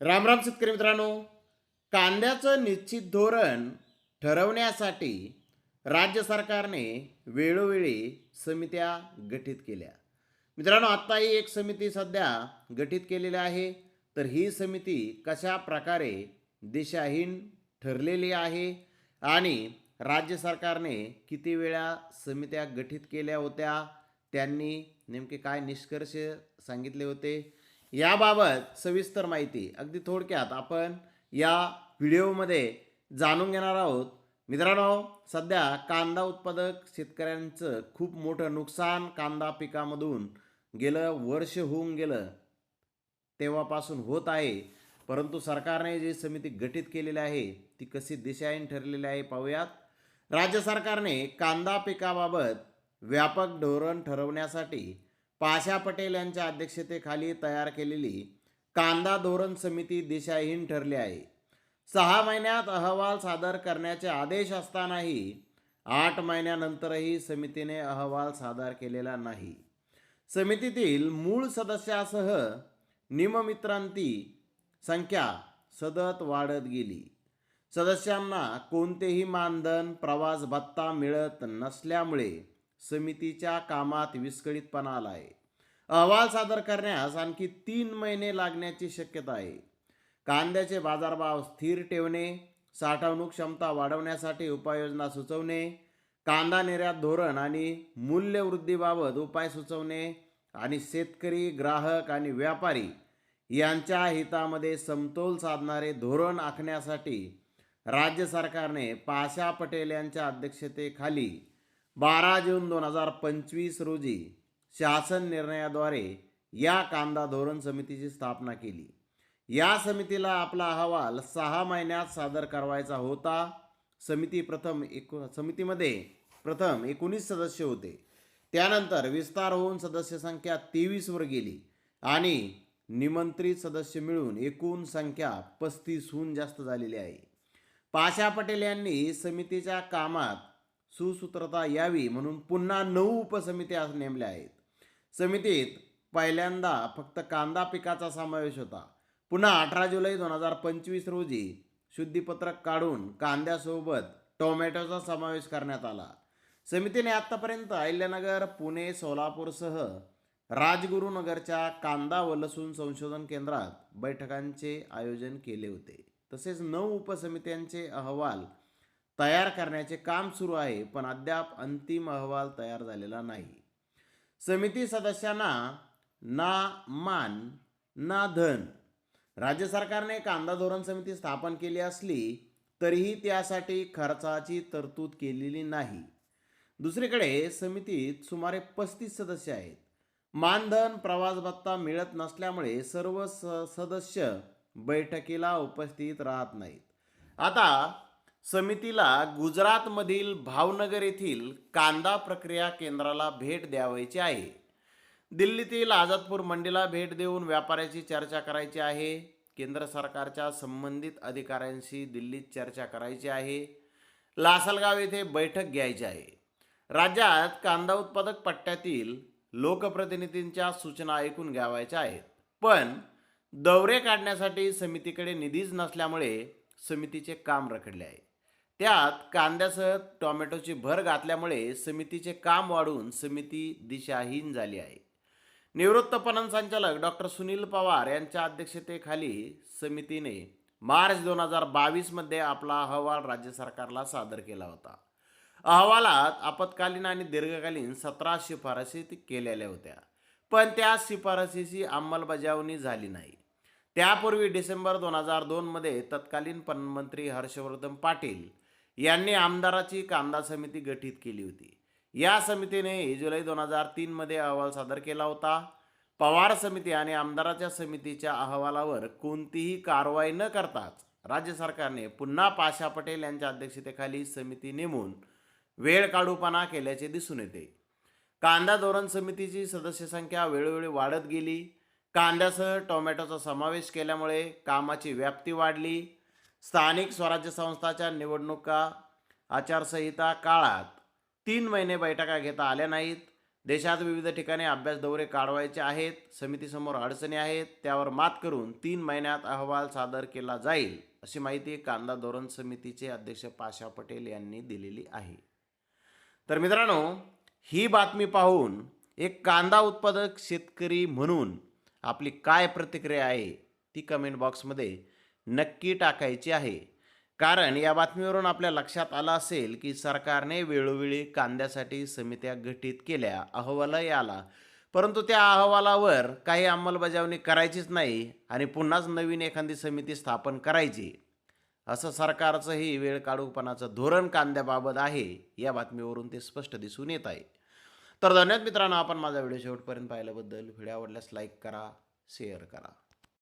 राम राम शेतकरी मित्रांनो. कांद्याचं निश्चित धोरण ठरवण्यासाठी राज्य सरकारने वेळोवेळी समित्या गठीत केल्या. मित्रांनो, आत्ता ही एक समिती सध्या गठीत केलेली आहे. तर ही समिती कशा प्रकारे दिशाहीन ठरलेली आहे आणि राज्य सरकारने किती वेळा समित्या गठीत केल्या होत्या, त्यांनी नेमके काय निष्कर्ष सांगितले होते, याबाबत सविस्तर माहिती अगदी थोडक्यात आपण या व्हिडिओमध्ये जाणून घेणार आहोत. मित्रांनो, सध्या कांदा उत्पादक शेतकऱ्यांचं खूप मोठं नुकसान कांदा पिकामधून गेलं वर्ष होऊन गेलं तेव्हापासून होत आहे. परंतु सरकारने जी समिती गठीत केलेली आहे ती कशी दिशाहीन ठरलेली आहे पाहूयात. राज्य सरकारने कांदा पिकाबाबत व्यापक धोरण ठरवण्यासाठी पाशा पटेल यांच्या अध्यक्षतेखाली तयार केलेली कांदा धोरण समिती दिशाहीन ठरली आहे. 6 महिन्यात अहवाल सादर करण्याचे आदेश असतानाही 8 महिन्यानंतरही समितीने अहवाल सादर केलेला नाही. समितीतील मूळ सदस्यासह निममित्रांची संख्या सतत वाढत गेली. सदस्यांना कोणतेही मानधन प्रवास भत्ता मिळत नसल्यामुळे समितीच्या कामात विस्कळीतपणा आला आहे. अहवाल सादर करण्यास आणखी 3 महिने लागण्याची शक्यता आहे. कांद्याचे बाजारभाव स्थिर ठेवणे, साठवणूक क्षमता वाढवण्यासाठी उपाययोजना सुचवणे, कांदा निर्यात धोरण आणि मूल्यवृद्धीबाबत उपाय सुचवणे आणि शेतकरी, ग्राहक आणि व्यापारी यांच्या हितामध्ये समतोल साधणारे धोरण आखण्यासाठी राज्य सरकारने पाशा पटेल यांच्या अध्यक्षतेखाली 12 जून 2025 रोजी शासन निर्णयाद्वारे या कांदा धोरण समितीची स्थापना केली. या समितीला आपला अहवाल 6 महिन्यात सादर करायचा होता. समितीमध्ये प्रथम 19 सदस्य होते. त्यानंतर विस्तार होऊन सदस्य संख्या 23 वर गेली आणि निमंत्रित सदस्य मिळून एकूण संख्या 35हून जास्त झालेली आहे. पाशा पटेल यांनी समितीच्या कामात सुसूत्रता यावी म्हणून पुन्हा 9 उपसमित्या नेमल्या आहेत. समितीत पहिल्यांदा फक्त कांदा पिकाचा समावेश होता. पुन्हा 18 जुलै 2025 रोजी शुद्धीपत्रक काढून कांद्यासोबत टोमॅटोचा समावेश करण्यात आला. समितीने आतापर्यंत अहिल्यानगर, पुणे, सोलापूरसह राजगुरुनगरच्या कांदा व लसूण संशोधन केंद्रात बैठकांचे आयोजन केले होते. तसेच 9 उपसमित्यांचे अहवाल तयार करण्याचे काम सुरू आहे, पण अद्याप अंतिम अहवाल तयार झालेला नाही. समिती सदस्यांना ना मान ना धन. राज्य सरकारने कांदा धोरण समिती स्थापन केली असली तरीही त्यासाठी खर्चाची तरतूद केलेली नाही. दुसरीकडे समितीत सुमारे 35 सदस्य आहेत. मानधन प्रवास भत्ता मिळत नसल्यामुळे सर्व सदस्य बैठकीला उपस्थित राहत नाहीत. आता समितीला गुजरातमधील भावनगर येथील कांदा प्रक्रिया केंद्राला भेट द्यावयाची आहे. दिल्लीतील आझादपूर मंडीला भेट देऊन व्यापाऱ्याची चर्चा करायची आहे. केंद्र सरकारच्या संबंधित अधिकाऱ्यांशी दिल्लीत चर्चा करायची आहे. लासलगाव येथे बैठक घ्यायची आहे. राज्यात कांदा उत्पादक पट्ट्यातील लोकप्रतिनिधींच्या सूचना ऐकून घ्यावायच्या आहेत. पण दौरे काढण्यासाठी समितीकडे निधीच नसल्यामुळे समितीचे काम रखडले आहे. त्यात कांद्यासह टोमॅटोची भर घातल्यामुळे समितीचे काम वाढून समिती दिशाहीन झाली आहे. निवृत्त पणन संचालक डॉक्टर सुनील पवार यांच्या अध्यक्षतेखाली समितीने मार्च 2022 मध्ये आपला अहवाल राज्य सरकारला सादर केला होता. अहवालात आपत्कालीन आणि दीर्घकालीन 17 शिफारसी केलेल्या होत्या, पण त्या शिफारसीची अंमलबजावणी झाली नाही. त्यापूर्वी डिसेंबर 2002 मध्ये तत्कालीन पणनमंत्री हर्षवर्धन पाटील यांनी आमदाराची कांदा समिती गठीत केली होती. या समितीने जुलै 2003 मध्ये अहवाल सादर केला होता. पवार समिती आणि आमदाराच्या समितीच्या अहवालावर कोणतीही कारवाई न करताच राज्य सरकारने पुन्हा पाशा पटेल यांच्या अध्यक्षतेखाली समिती नेमून वेळ काढूपणा केल्याचे दिसून येते. कांदा धोरण समितीची सदस्य संख्या वेळोवेळी वाढत गेली. कांद्यासह टोमॅटोचा समावेश केल्यामुळे कामाची व्याप्ती वाढली. स्थानिक स्वराज्य संस्थांच्या निवडणुका आचारसंहिता काळात 3 महिने बैठका घेता आल्या नाहीत. देशात विविध ठिकाणी अभ्यास दौरे काढवायचे आहेत. समितीसमोर अडचणी आहेत, त्यावर मात करून 3 महिन्यात अहवाल सादर केला जाईल, अशी माहिती कांदा धोरण समितीचे अध्यक्ष पाशा पटेल यांनी दिलेली आहे. तर मित्रांनो, ही बातमी पाहून एक कांदा उत्पादक शेतकरी म्हणून आपली काय प्रतिक्रिया आहे ती कमेंट बॉक्समध्ये नक्की टाकायची आहे. कारण या बातमीवरून आपल्या लक्षात आलं असेल की सरकारने वेळोवेळी कांद्यासाठी समित्या गठीत केल्या, अहवालही आला, परंतु त्या अहवालावर काही अंमलबजावणी करायचीच नाही आणि पुन्हाच नवीन एखादी समिती स्थापन करायची, असं सरकारचंही वेळ काढूपणाचं धोरण कांद्याबाबत आहे. या बातमीवरून ते स्पष्ट दिसून येत आहे. तर धन्यवाद मित्रांनो, आपण माझा व्हिडिओ शेवटपर्यंत पाहिल्याबद्दल. व्हिडिओ आवडल्यास लाईक करा, शेअर करा.